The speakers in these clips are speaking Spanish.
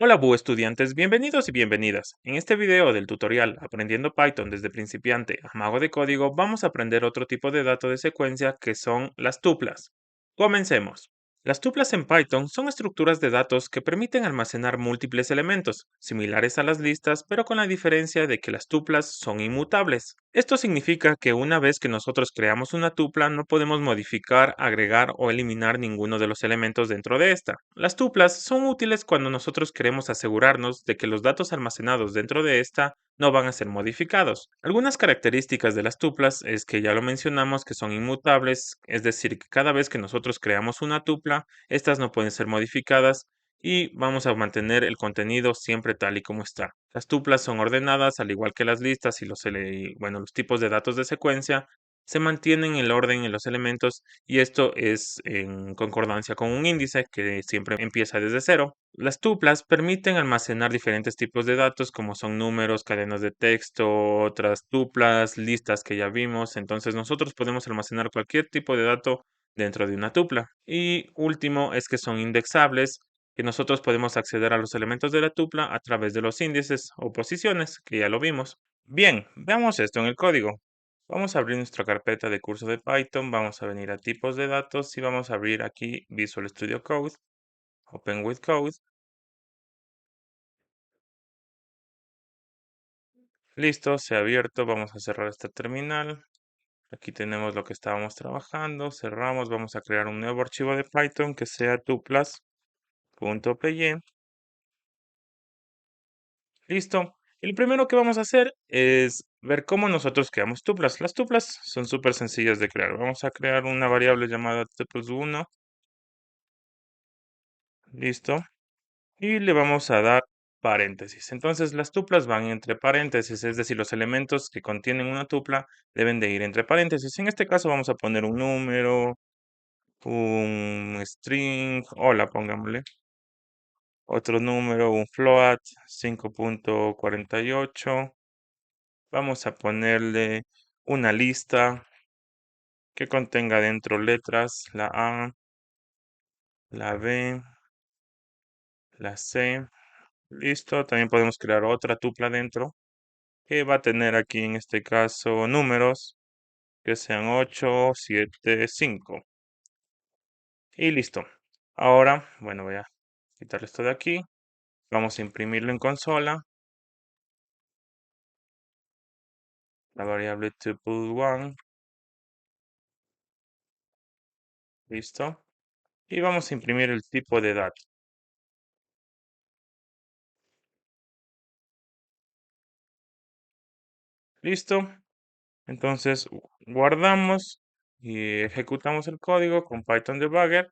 Hola estudiantes, bienvenidos y bienvenidas. En este video del tutorial Aprendiendo Python desde principiante a mago de código, vamos a aprender otro tipo de dato de secuencia que son las tuplas. Comencemos. Las tuplas en Python son estructuras de datos que permiten almacenar múltiples elementos, similares a las listas, pero con la diferencia de que las tuplas son inmutables. Esto significa que una vez que nosotros creamos una tupla, no podemos modificar, agregar o eliminar ninguno de los elementos dentro de esta. Las tuplas son útiles cuando nosotros queremos asegurarnos de que los datos almacenados dentro de esta no van a ser modificados. Algunas características de las tuplas es que ya lo mencionamos que son inmutables, es decir, que cada vez que nosotros creamos una tupla, estas no pueden ser modificadas y vamos a mantener el contenido siempre tal y como está. Las tuplas son ordenadas, al igual que las listas y los tipos de datos de secuencia, se mantienen el orden en los elementos y esto es en concordancia con un índice que siempre empieza desde cero. Las tuplas permiten almacenar diferentes tipos de datos como son números, cadenas de texto, otras tuplas, listas que ya vimos. Entonces nosotros podemos almacenar cualquier tipo de dato dentro de una tupla. Y último es que son indexables, que nosotros podemos acceder a los elementos de la tupla a través de los índices o posiciones, que ya lo vimos. Bien, veamos esto en el código. Vamos a abrir nuestra carpeta de curso de Python, vamos a venir a tipos de datos y vamos a abrir aquí Visual Studio Code, Open with Code. Listo, se ha abierto, vamos a cerrar esta terminal. Aquí tenemos lo que estábamos trabajando, cerramos, vamos a crear un nuevo archivo de Python que sea tuplas.py. Listo. El primero que vamos a hacer es ver cómo nosotros creamos tuplas. Las tuplas son súper sencillas de crear. Vamos a crear una variable llamada tuples1. Listo. Y le vamos a dar paréntesis. Entonces las tuplas van entre paréntesis, es decir, los elementos que contienen una tupla deben de ir entre paréntesis. En este caso vamos a poner un número, un string, hola, pongámosle, otro número, un float, 5.48. Vamos a ponerle una lista que contenga dentro letras, la A, la B, la C. Listo, también podemos crear otra tupla dentro que va a tener aquí en este caso números que sean 8, 7, 5. Y listo. Ahora, bueno, voy a quitar esto de aquí. Vamos a imprimirlo en consola. La variable tuple1. Listo. Y vamos a imprimir el tipo de dato. Listo. Entonces guardamos y ejecutamos el código con Python Debugger.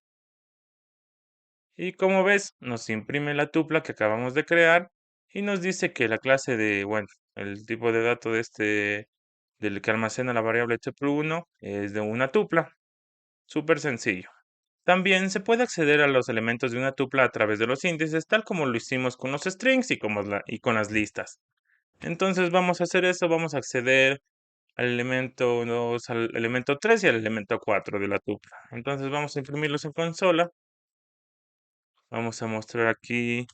Y como ves, nos imprime la tupla que acabamos de crear y nos dice que la clase de, bueno, el tipo de dato del que almacena la variable tuple1 es de una tupla. Súper sencillo. También se puede acceder a los elementos de una tupla a través de los índices, tal como lo hicimos con los strings y con las listas. Entonces vamos a hacer eso, vamos a acceder al elemento 2, al elemento 3 y al elemento 4 de la tupla. Entonces vamos a imprimirlos en consola. Vamos a mostrar aquí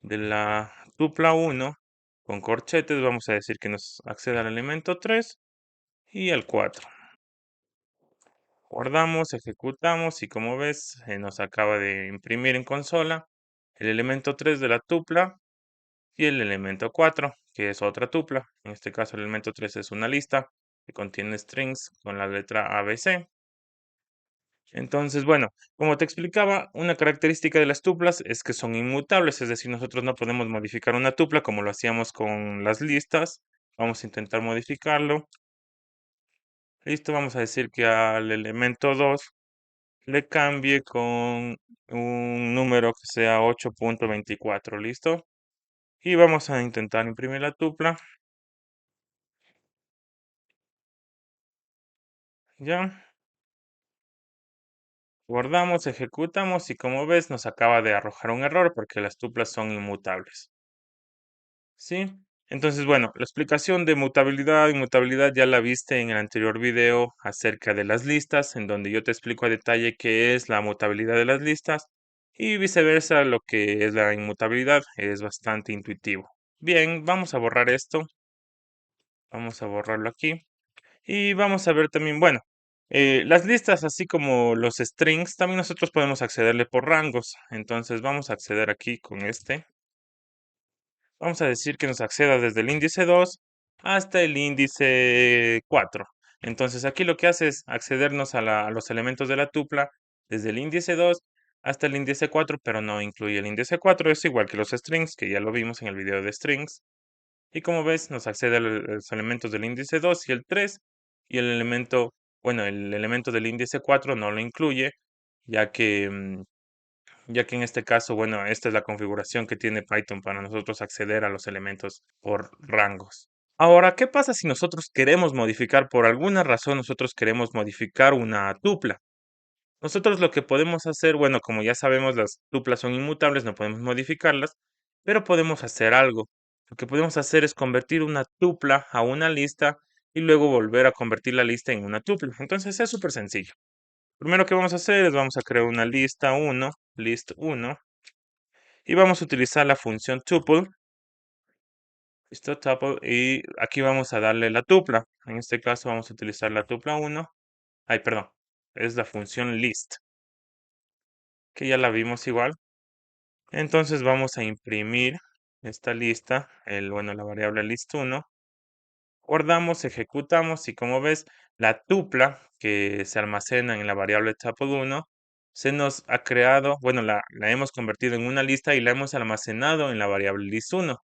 de la tupla 1 con corchetes. Vamos a decir que nos accede al elemento 3 y al 4. Guardamos, ejecutamos y como ves nos acaba de imprimir en consola el elemento 3 de la tupla y el elemento 4, que es otra tupla. En este caso el elemento 3 es una lista que contiene strings con la letra ABC. Entonces, bueno, como te explicaba, una característica de las tuplas es que son inmutables, es decir, nosotros no podemos modificar una tupla como lo hacíamos con las listas. Vamos a intentar modificarlo. Listo, vamos a decir que al elemento 2 le cambie con un número que sea 8.24, ¿listo? Y vamos a intentar imprimir la tupla. Ya. Guardamos, ejecutamos y como ves nos acaba de arrojar un error porque las tuplas son inmutables. ¿Sí? Entonces, bueno, la explicación de mutabilidad, inmutabilidad ya la viste en el anterior video acerca de las listas, en donde yo te explico a detalle qué es la mutabilidad de las listas. y viceversa lo que es la inmutabilidad es bastante intuitivo. Bien, vamos a borrar esto, vamos a borrarlo aquí y vamos a ver también, bueno, las listas así como los strings, también nosotros podemos accederle por rangos. Entonces vamos a acceder aquí con este. Vamos a decir que nos acceda desde el índice 2 hasta el índice 4. Entonces aquí lo que hace es accedernos a los elementos de la tupla desde el índice 2 hasta el índice 4, pero no incluye el índice 4. Es igual que los strings, que ya lo vimos en el video de strings. Y como ves, nos accede a los elementos del índice 2 y el 3. Y el elemento, bueno, el elemento del índice 4 no lo incluye, ya que ya que en este caso, bueno, esta es la configuración que tiene Python para nosotros acceder a los elementos por rangos. Ahora, ¿qué pasa si nosotros queremos modificar, por alguna razón nosotros queremos modificar una tupla? Nosotros lo que podemos hacer, bueno, como ya sabemos, las tuplas son inmutables, no podemos modificarlas, pero podemos hacer algo. Lo que podemos hacer es convertir una tupla a una lista y luego volver a convertir la lista en una tupla. Entonces es súper sencillo. Primero que vamos a hacer es vamos a crear una lista 1, list 1, y vamos a utilizar la función tuple, listo, tuple, y aquí vamos a darle la tupla. En este caso vamos a utilizar la tupla 1, ay, perdón, es la función list, que ya la vimos igual. Entonces vamos a imprimir esta lista, bueno, la variable list 1, guardamos, ejecutamos y como ves, la tupla que se almacena en la variable tuple 1 se nos ha creado, bueno, la hemos convertido en una lista y la hemos almacenado en la variable list 1.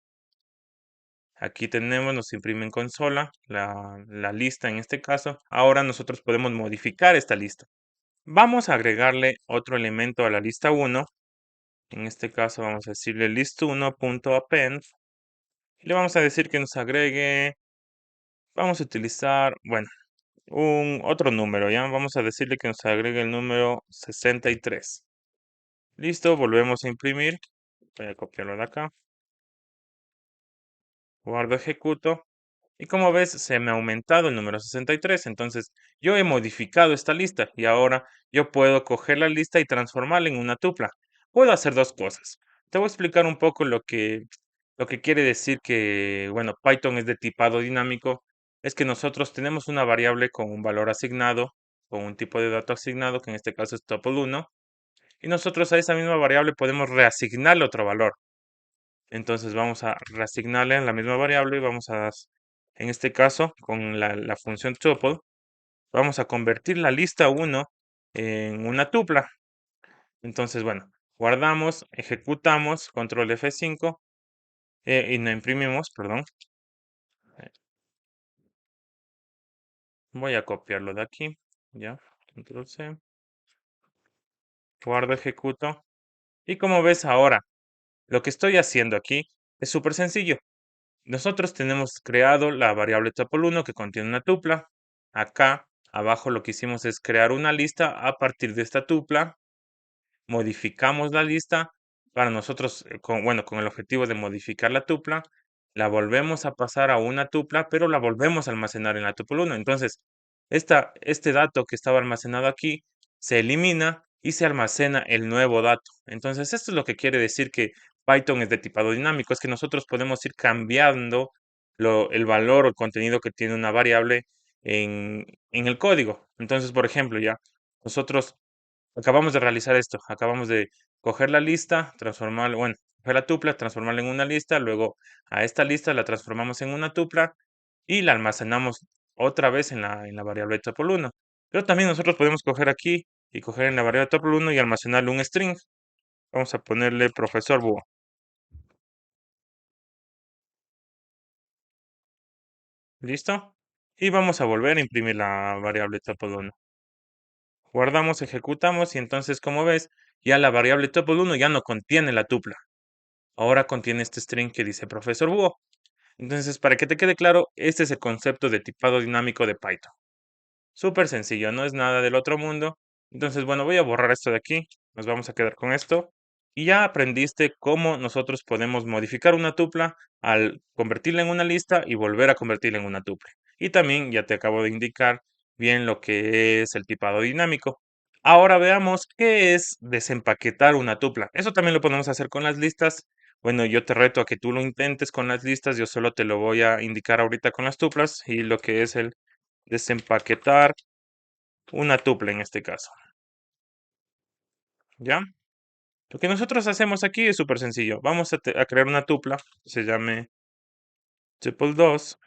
Aquí tenemos, nos imprime en consola la lista en este caso. Ahora nosotros podemos modificar esta lista. Vamos a agregarle otro elemento a la lista 1. En este caso vamos a decirle list1.append. Y le vamos a decir que nos agregue, vamos a utilizar, bueno, otro número, ¿ya? Vamos a decirle que nos agregue el número 63. Listo, volvemos a imprimir. Voy a copiarlo de acá. Guardo, ejecuto. Y como ves, se me ha aumentado el número 63. Entonces, yo he modificado esta lista y ahora yo puedo coger la lista y transformarla en una tupla. Puedo hacer dos cosas. Te voy a explicar un poco lo que quiere decir que, bueno, Python es de tipado dinámico. Es que nosotros tenemos una variable con un valor asignado, con un tipo de dato asignado, que en este caso es tuple 1. Y nosotros a esa misma variable podemos reasignarle otro valor. Entonces vamos a reasignarle a la misma variable y vamos a, en este caso, con la función tuple, vamos a convertir la lista 1 en una tupla. Entonces, bueno, guardamos, ejecutamos, control F5 y no imprimimos, perdón. Voy a copiarlo de aquí, ya, control C, guardo, ejecuto. Y como ves ahora, lo que estoy haciendo aquí es súper sencillo. Nosotros tenemos creado la variable tuple 1 que contiene una tupla. Acá abajo lo que hicimos es crear una lista a partir de esta tupla. Modificamos la lista para nosotros, bueno, con el objetivo de modificar la tupla. La volvemos a pasar a una tupla, pero la volvemos a almacenar en la tuple 1. Entonces, este dato que estaba almacenado aquí se elimina y se almacena el nuevo dato. Entonces, esto es lo que quiere decir que Python es de tipado dinámico, es que nosotros podemos ir cambiando el valor o el contenido que tiene una variable en el código. Entonces, por ejemplo, ya nosotros acabamos de realizar esto, acabamos de coger la lista, transformarla, bueno, coger la tupla, transformarla en una lista, luego a esta lista la transformamos en una tupla y la almacenamos otra vez en la variable tuple 1. Pero también nosotros podemos coger aquí y coger en la variable tuple 1 y almacenarle un string. Vamos a ponerle profesor búho. ¿Listo? Y vamos a volver a imprimir la variable tuple 1. Guardamos, ejecutamos y entonces, como ves, ya la variable tuple 1 ya no contiene la tupla. Ahora contiene este string que dice profesor búho. Entonces, para que te quede claro, este es el concepto de tipado dinámico de Python. Súper sencillo, no es nada del otro mundo. Entonces, bueno, voy a borrar esto de aquí. Nos vamos a quedar con esto. Y ya aprendiste cómo nosotros podemos modificar una tupla al convertirla en una lista y volver a convertirla en una tupla. Y también ya te acabo de indicar bien lo que es el tipado dinámico. Ahora veamos qué es desempaquetar una tupla. Eso también lo podemos hacer con las listas. Bueno, yo te reto a que tú lo intentes con las listas. Yo solo te lo voy a indicar ahorita con las tuplas y lo que es el desempaquetar una tupla en este caso. ¿Ya? Lo que nosotros hacemos aquí es súper sencillo. Vamos a crear una tupla que se llame tuple 2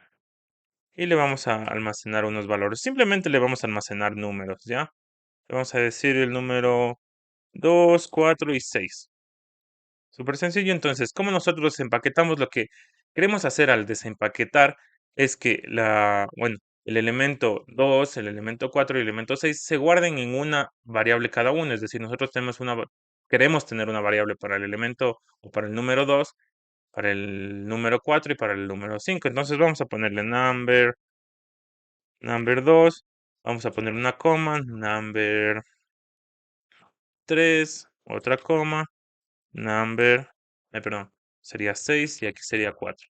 y le vamos a almacenar unos valores. Simplemente le vamos a almacenar números, ¿ya? Le vamos a decir el número 2, 4 y 6. Súper sencillo. Entonces, como nosotros desempaquetamos, lo que queremos hacer al desempaquetar es que bueno, el elemento 2, el elemento 4 y el elemento 6 se guarden en una variable cada uno. Es decir, nosotros queremos tener una variable para el elemento o para el número 2, para el número 4 y para el número 5. Entonces vamos a ponerle number 2, vamos a poner una coma, number 3, otra coma, number, perdón, sería 6 y aquí sería 4.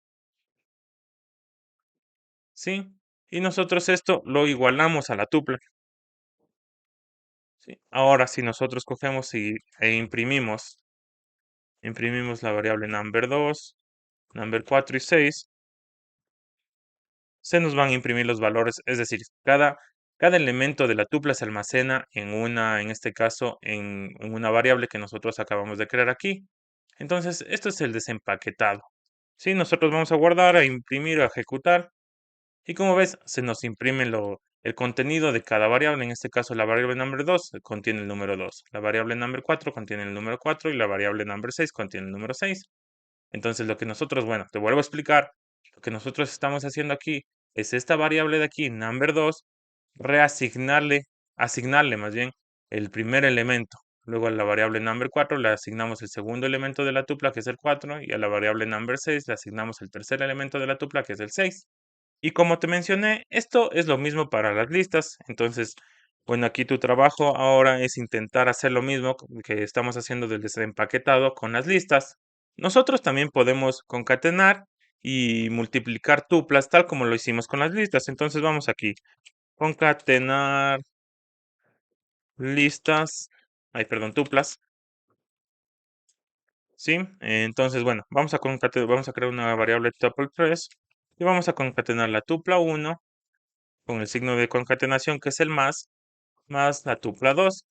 ¿Sí? Y nosotros esto lo igualamos a la tupla. ¿Sí? Ahora, si nosotros cogemos e imprimimos la variable number 2, number 4 y 6, se nos van a imprimir los valores, es decir, cada elemento de la tupla se almacena en este caso, en una variable que nosotros acabamos de crear aquí. Entonces, esto es el desempaquetado. ¿Sí? Nosotros vamos a guardar, a imprimir, a ejecutar. Y como ves, se nos imprime el contenido de cada variable. En este caso, la variable number 2 contiene el número 2. La variable number 4 contiene el número 4 y la variable number 6 contiene el número 6. Entonces, lo que nosotros, bueno, te vuelvo a explicar, lo que nosotros estamos haciendo aquí es esta variable de aquí, number 2, asignarle más bien el primer elemento. Luego a la variable number 4 le asignamos el segundo elemento de la tupla, que es el 4, y a la variable number 6 le asignamos el tercer elemento de la tupla, que es el 6. Y como te mencioné, esto es lo mismo para las listas. Entonces, bueno, aquí tu trabajo ahora es intentar hacer lo mismo que estamos haciendo del desempaquetado con las listas. Nosotros también podemos concatenar y multiplicar tuplas tal como lo hicimos con las listas. Entonces vamos aquí, concatenar listas, ay, perdón, tuplas, ¿sí? Entonces, bueno, vamos a crear una variable tuple 3 y vamos a concatenar la tupla 1 con el signo de concatenación que es el más la tupla 2.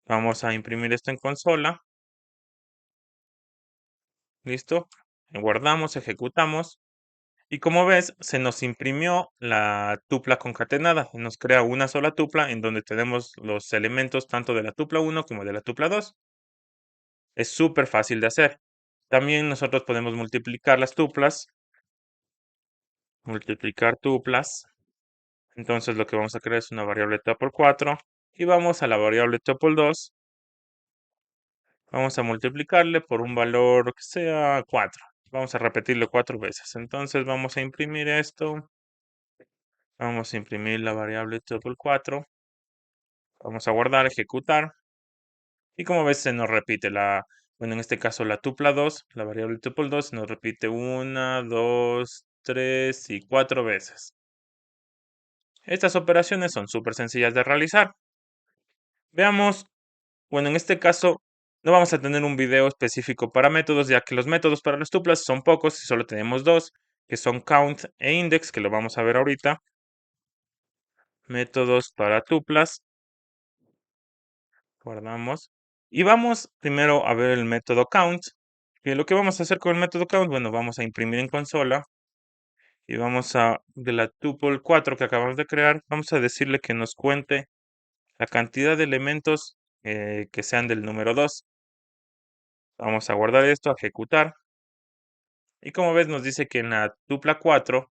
Vamos a imprimir esto en consola. ¿Listo? Guardamos, ejecutamos. Y como ves, se nos imprimió la tupla concatenada. Nos crea una sola tupla en donde tenemos los elementos tanto de la tupla 1 como de la tupla 2. Es súper fácil de hacer. También nosotros podemos multiplicar las tuplas. Multiplicar tuplas. Entonces lo que vamos a crear es una variable tuple 4. Y vamos a la variable tuple 2. Vamos a multiplicarle por un valor que sea 4. Vamos a repetirlo 4 veces. Entonces vamos a imprimir esto. Vamos a imprimir la variable tuple 4. Vamos a guardar, ejecutar. Y como ves, se nos repite bueno, en este caso la tupla 2, la variable tuple 2, se nos repite 1, 2, 3 y 4 veces. Estas operaciones son súper sencillas de realizar. Veamos, bueno, en este caso no vamos a tener un video específico para métodos, ya que los métodos para las tuplas son pocos y solo tenemos dos, que son count e index, que lo vamos a ver ahorita. Métodos para tuplas. Guardamos. Y vamos primero a ver el método count. Que lo que vamos a hacer con el método count, bueno, vamos a imprimir en consola. Y de la tuple 4 que acabamos de crear, vamos a decirle que nos cuente la cantidad de elementos que sean del número 2. Vamos a guardar esto, a ejecutar. Y como ves, nos dice que en la tupla 4,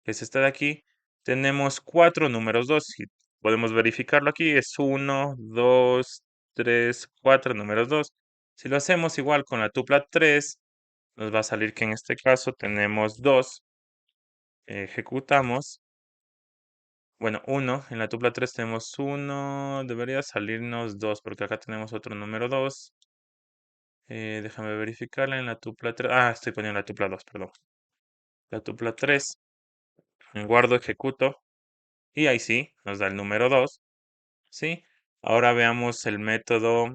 que es esta de aquí, tenemos 4 números 2. Y podemos verificarlo aquí, es 1, 2, 3, 4 números 2. Si lo hacemos igual con la tupla 3, nos va a salir que en este caso tenemos 2. Ejecutamos. Bueno, 1. En la tupla 3 tenemos 1. Debería salirnos 2 porque acá tenemos otro número 2. Déjame verificarla en la tupla 3. Ah, estoy poniendo la tupla 2, perdón. La tupla 3. Guardo, ejecuto. Y ahí sí, nos da el número 2. ¿Sí? Ahora veamos el método.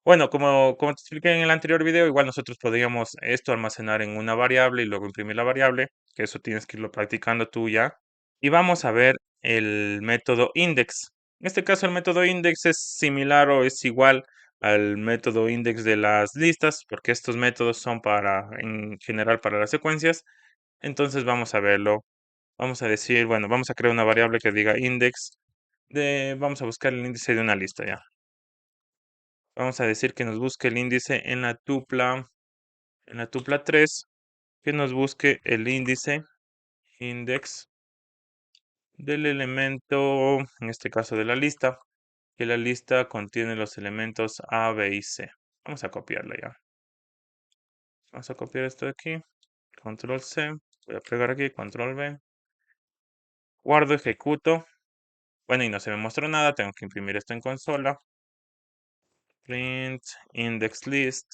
Bueno, como te expliqué en el anterior video, igual nosotros podríamos esto almacenar en una variable y luego imprimir la variable, que eso tienes que irlo practicando tú ya. Y vamos a ver el método index. En este caso, el método index es similar o es igual al método index de las listas, porque estos métodos son en general para las secuencias. Entonces vamos a verlo. Vamos a decir, bueno, vamos a crear una variable que diga index vamos a buscar el índice de una lista ya. Vamos a decir que nos busque el índice en la tupla 3, que nos busque el índice, index del elemento, en este caso de la lista, que la lista contiene los elementos A, B y C. Vamos a copiarla ya. Vamos a copiar esto de aquí, control C, voy a pegar aquí, control V, guardo, ejecuto. Bueno, y no se me mostró nada, tengo que imprimir esto en consola. Print index list.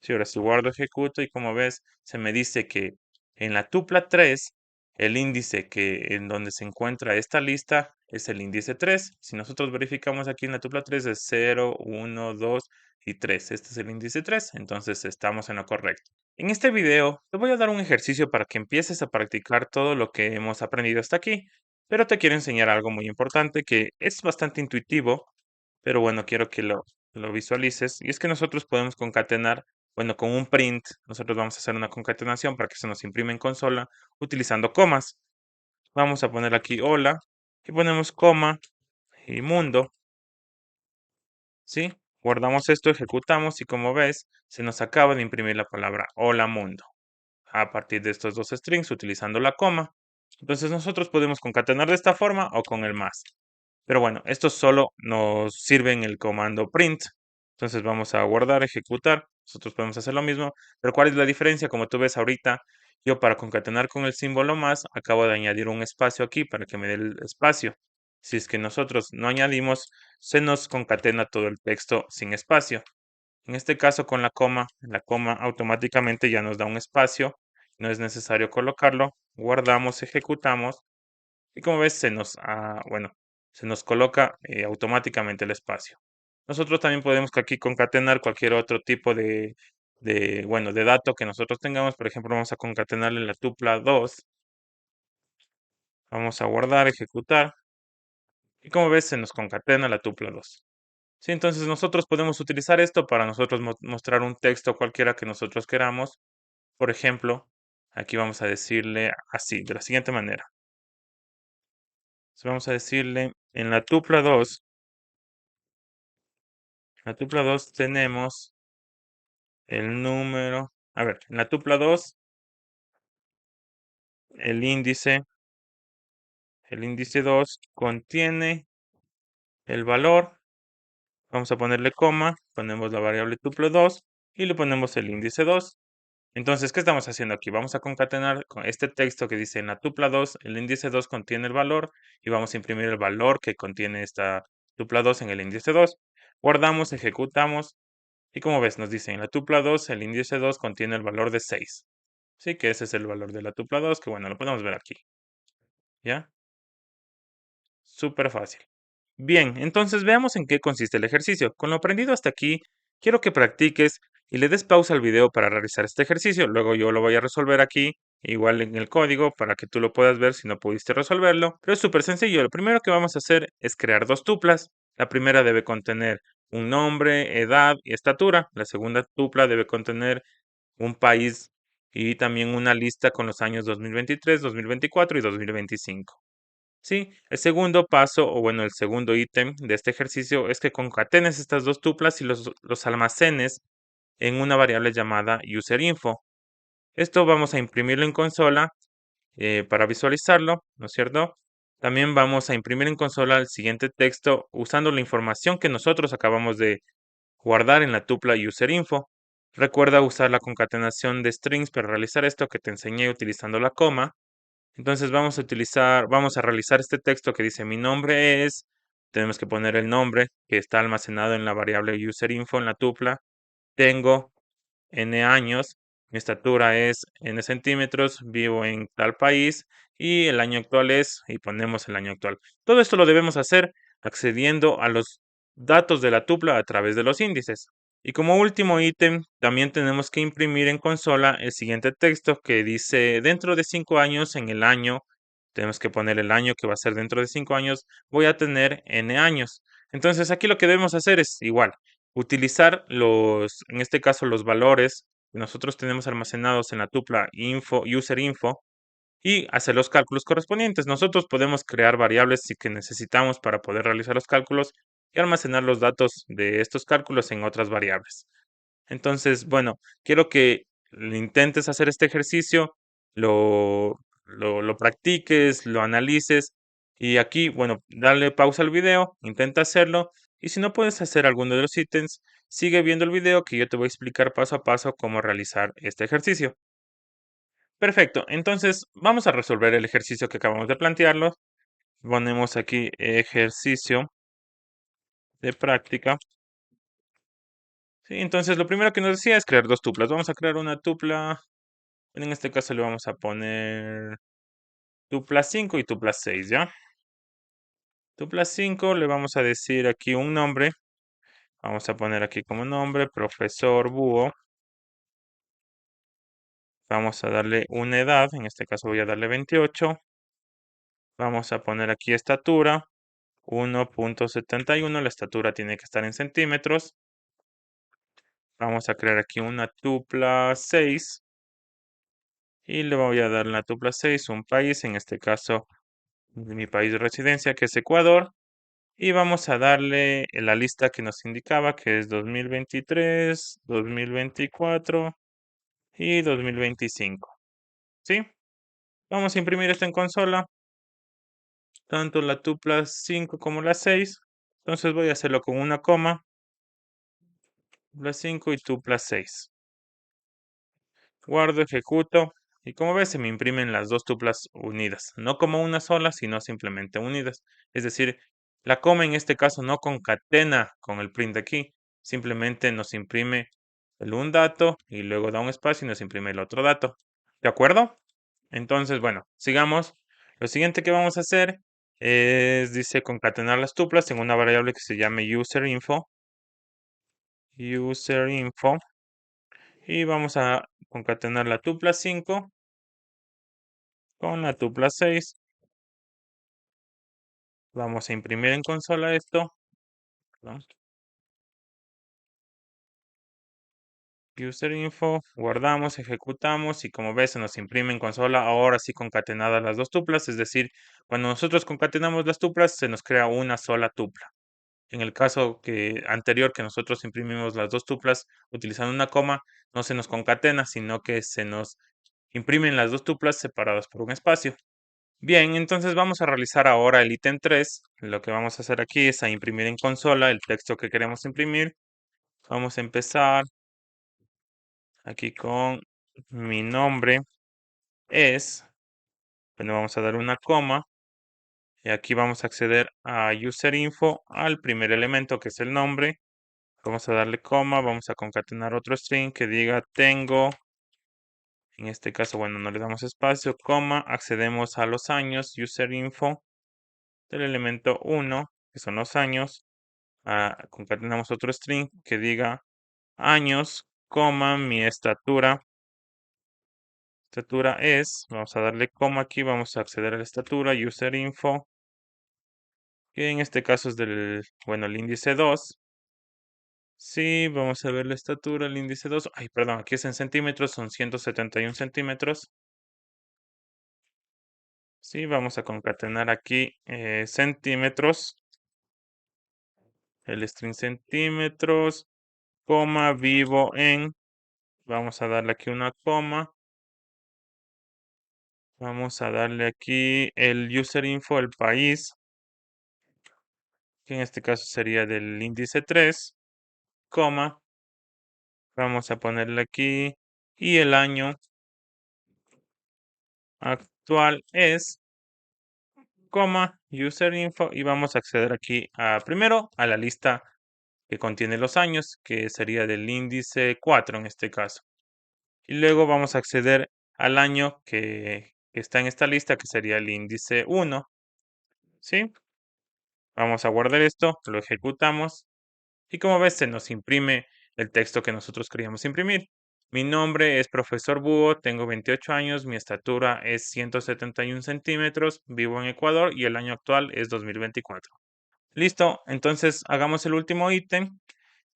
Sí, ahora sí guardo, ejecuto y como ves, se me dice que en la tupla 3, el índice en donde se encuentra esta lista es el índice 3. Si nosotros verificamos aquí en la tupla 3 es 0, 1, 2 y 3. Este es el índice 3, entonces estamos en lo correcto. En este video te voy a dar un ejercicio para que empieces a practicar todo lo que hemos aprendido hasta aquí, pero te quiero enseñar algo muy importante que es bastante intuitivo, pero bueno, quiero que lo visualices. Y es que nosotros podemos concatenar, bueno, con un print, nosotros vamos a hacer una concatenación para que se nos imprime en consola utilizando comas. Vamos a poner aquí hola y ponemos coma y mundo, ¿sí? Guardamos esto, ejecutamos y como ves, se nos acaba de imprimir la palabra hola mundo a partir de estos dos strings utilizando la coma. Entonces nosotros podemos concatenar de esta forma o con el más. Pero bueno, esto solo nos sirve en el comando print. Entonces vamos a guardar, ejecutar. Nosotros podemos hacer lo mismo. Pero ¿cuál es la diferencia? Como tú ves ahorita, yo para concatenar con el símbolo más, acabo de añadir un espacio aquí para que me dé el espacio. Si es que nosotros no añadimos, se nos concatena todo el texto sin espacio. En este caso con la coma automáticamente ya nos da un espacio. No es necesario colocarlo. Guardamos, ejecutamos y como ves, bueno, se nos coloca automáticamente el espacio. Nosotros también podemos aquí concatenar cualquier otro tipo bueno, de dato que nosotros tengamos. Por ejemplo, vamos a concatenarle la tupla 2. Vamos a guardar, ejecutar. Y como ves, se nos concatena la tupla 2. Sí, entonces nosotros podemos utilizar esto para nosotros mostrar un texto cualquiera que nosotros queramos. Por ejemplo, aquí vamos a decirle así, de la siguiente manera. Entonces, vamos a decirle en la tupla 2 tenemos el número, a ver, en la tupla 2, el índice 2 contiene el valor, vamos a ponerle coma, ponemos la variable tupla 2 y le ponemos el índice 2. Entonces, ¿qué estamos haciendo aquí? Vamos a concatenar con este texto que dice en la tupla 2, el índice 2 contiene el valor y vamos a imprimir el valor que contiene esta tupla 2 en el índice 2. Guardamos, ejecutamos y como ves, nos dice en la tupla 2, el índice 2 contiene el valor de 6. Sí, que ese es el valor de la tupla 2, que bueno, lo podemos ver aquí. ¿Ya? Súper fácil. Bien, entonces veamos en qué consiste el ejercicio. Con lo aprendido hasta aquí, quiero que practiques y le des pausa al video para realizar este ejercicio. Luego yo lo voy a resolver aquí, igual en el código, para que tú lo puedas ver si no pudiste resolverlo. Pero es súper sencillo. Lo primero que vamos a hacer es crear dos tuplas. La primera debe contener un nombre, edad y estatura. La segunda tupla debe contener un país y también una lista con los años 2023, 2024 y 2025. Sí, el segundo paso, o bueno, el segundo ítem de este ejercicio es que concatenes estas dos tuplas y los almacenes en una variable llamada userinfo. Esto vamos a imprimirlo en consola para visualizarlo, ¿no es cierto? También vamos a imprimir en consola el siguiente texto usando la información que nosotros acabamos de guardar en la tupla userinfo. Recuerda usar la concatenación de strings para realizar esto que te enseñé utilizando la coma. Entonces vamos a realizar este texto que dice mi nombre es, tenemos que poner el nombre que está almacenado en la variable userinfo en la tupla. Tengo n años, mi estatura es n centímetros, vivo en tal país y el año actual es, y ponemos el año actual. Todo esto lo debemos hacer accediendo a los datos de la tupla a través de los índices. Y como último ítem, también tenemos que imprimir en consola el siguiente texto que dice dentro de 5 años en el año, tenemos que poner el año que va a ser dentro de 5 años, voy a tener n años. Entonces aquí lo que debemos hacer es igual, utilizar en este caso los valores que nosotros tenemos almacenados en la tupla info, user info, y hacer los cálculos correspondientes. Nosotros podemos crear variables si que necesitamos para poder realizar los cálculos y almacenar los datos de estos cálculos en otras variables. Entonces, bueno, quiero que intentes hacer este ejercicio, lo practiques, lo analices y aquí, bueno, dale pausa al video, intenta hacerlo y si no puedes hacer alguno de los ítems, sigue viendo el video que yo te voy a explicar paso a paso cómo realizar este ejercicio. Perfecto, entonces vamos a resolver el ejercicio que acabamos de plantearlo. Ponemos aquí ejercicio de práctica. Sí, entonces lo primero que nos decía es crear dos tuplas. Vamos a crear una tupla, en este caso le vamos a poner tupla 5 y tupla 6, ¿ya? Tupla 5 le vamos a decir aquí un nombre. Vamos a poner aquí como nombre profesor Búho. Vamos a darle una edad, en este caso voy a darle 28. Vamos a poner aquí estatura. 1.71, la estatura tiene que estar en centímetros. Vamos a crear aquí una tupla 6 y le voy a dar la tupla 6 un país, en este caso mi país de residencia que es Ecuador. Y vamos a darle la lista que nos indicaba que es 2023, 2024 y 2025. ¿Sí? Vamos a imprimir esto en consola, tanto la tupla 5 como la 6. Entonces voy a hacerlo con una coma, tupla 5 y tupla 6. Guardo, ejecuto y como ves se me imprimen las dos tuplas unidas, no como una sola, sino simplemente unidas. Es decir, la coma en este caso no concatena con el print de aquí, simplemente nos imprime el un dato y luego da un espacio y nos imprime el otro dato. ¿De acuerdo? Entonces, bueno, sigamos. Lo siguiente que vamos a hacer es, dice, concatenar las tuplas en una variable que se llame userinfo. Userinfo. Y vamos a concatenar la tupla 5 con la tupla 6. Vamos a imprimir en consola esto. ¿No? User info, guardamos, ejecutamos y como ves se nos imprime en consola ahora sí concatenadas las dos tuplas, es decir, cuando nosotros concatenamos las tuplas se nos crea una sola tupla. En el caso anterior que nosotros imprimimos las dos tuplas utilizando una coma, no se nos concatena, sino que se nos imprimen las dos tuplas separadas por un espacio. Bien, entonces vamos a realizar ahora el ítem 3. Lo que vamos a hacer aquí es a imprimir en consola el texto que queremos imprimir. Vamos a empezar aquí con mi nombre es, bueno, vamos a dar una coma y aquí vamos a acceder a user info al primer elemento que es el nombre. Vamos a darle coma, vamos a concatenar otro string que diga tengo, en este caso, bueno, no le damos espacio, coma, accedemos a los años, user info del elemento 1, que son los años. Concatenamos otro string que diga años, coma, mi estatura. Estatura es, vamos a darle coma aquí, vamos a acceder a la estatura, user info, que en este caso es del, bueno, el índice 2. Sí, vamos a ver la estatura, el índice 2. Ay, perdón, aquí es en centímetros, son 171 centímetros. Sí, vamos a concatenar aquí centímetros, el string centímetros, coma, vivo en, vamos a darle aquí una coma. Vamos a darle aquí el user info, el país, que en este caso sería del índice 3, coma. Vamos a ponerle aquí y el año actual es, coma, user info y vamos a acceder aquí primero a la lista que contiene los años, que sería del índice 4 en este caso. Y luego vamos a acceder al año que está en esta lista, que sería el índice 1. ¿Sí? Vamos a guardar esto, lo ejecutamos Y como ves, se nos imprime el texto que nosotros queríamos imprimir. Mi nombre es profesor Búho, tengo 28 años, mi estatura es 171 centímetros, vivo en Ecuador y el año actual es 2024. Listo, entonces hagamos el último ítem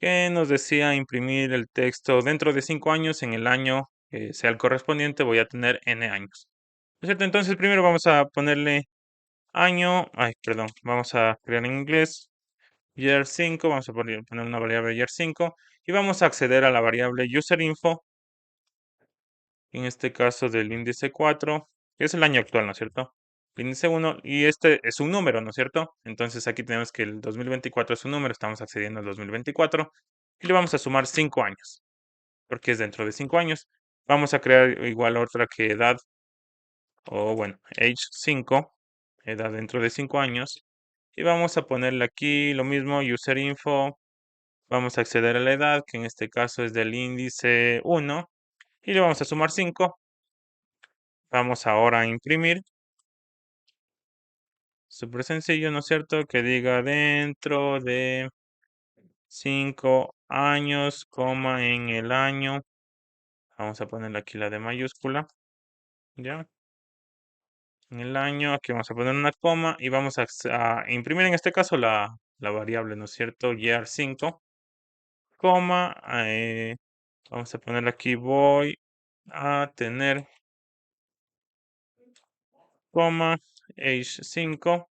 que nos decía imprimir el texto dentro de 5 años en el año que sea el correspondiente, voy a tener n años. ¿No es cierto? Entonces primero vamos a ponerle año, perdón, vamos a crear en inglés year 5, vamos a poner una variable year 5 y vamos a acceder a la variable userinfo, en este caso del índice 4, que es el año actual, ¿no es cierto? Índice 1 y este es un número, ¿no es cierto? Entonces aquí tenemos que el 2024 es un número, estamos accediendo al 2024 y le vamos a sumar 5 años, porque es dentro de 5 años. Vamos a crear igual otra que edad, o bueno, age 5, edad dentro de 5 años. Y vamos a ponerle aquí lo mismo, userinfo. Vamos a acceder a la edad, que en este caso es del índice 1, y le vamos a sumar 5. Vamos ahora a imprimir. Súper sencillo, ¿no es cierto? Que diga dentro de 5 años, coma en el año. Vamos a ponerle aquí la de mayúscula. ¿Ya? En el año, aquí vamos a poner una coma y vamos a imprimir en este caso la variable, ¿no es cierto? Year 5, coma, vamos a ponerle aquí voy a tener, coma, age 5,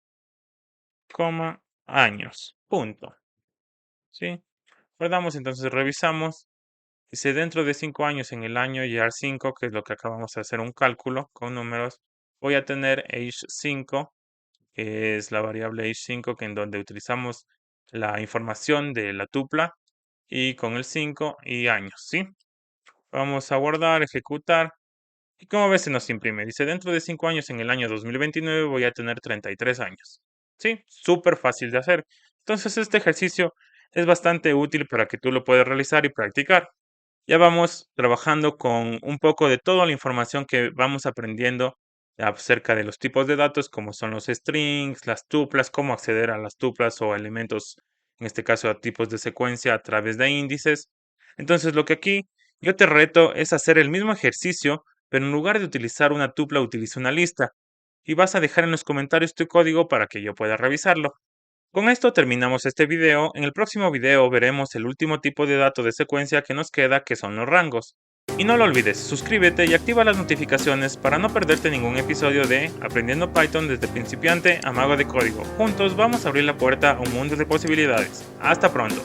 coma, años, punto. ¿Sí? Guardamos, entonces revisamos. Dice dentro de 5 años en el año year 5, que es lo que acabamos de hacer un cálculo con números, voy a tener age 5, que es la variable age 5, que en donde utilizamos la información de la tupla y con el 5 y años, ¿sí? Vamos a guardar, ejecutar. Y como ves se nos imprime. Dice, dentro de 5 años en el año 2029 voy a tener 33 años. Sí, súper fácil de hacer. Entonces este ejercicio es bastante útil para que tú lo puedas realizar y practicar. Ya vamos trabajando con un poco de toda la información que vamos aprendiendo acerca de los tipos de datos, como son los strings, las tuplas, cómo acceder a las tuplas o elementos, en este caso a tipos de secuencia a través de índices. Entonces, lo que aquí yo te reto es hacer el mismo ejercicio, pero en lugar de utilizar una tupla, utiliza una lista. Y vas a dejar en los comentarios tu código para que yo pueda revisarlo. Con esto terminamos este video. En el próximo video veremos el último tipo de dato de secuencia que nos queda, que son los rangos. Y no lo olvides, suscríbete y activa las notificaciones para no perderte ningún episodio de Aprendiendo Python desde principiante a mago de código. Juntos vamos a abrir la puerta a un mundo de posibilidades. Hasta pronto.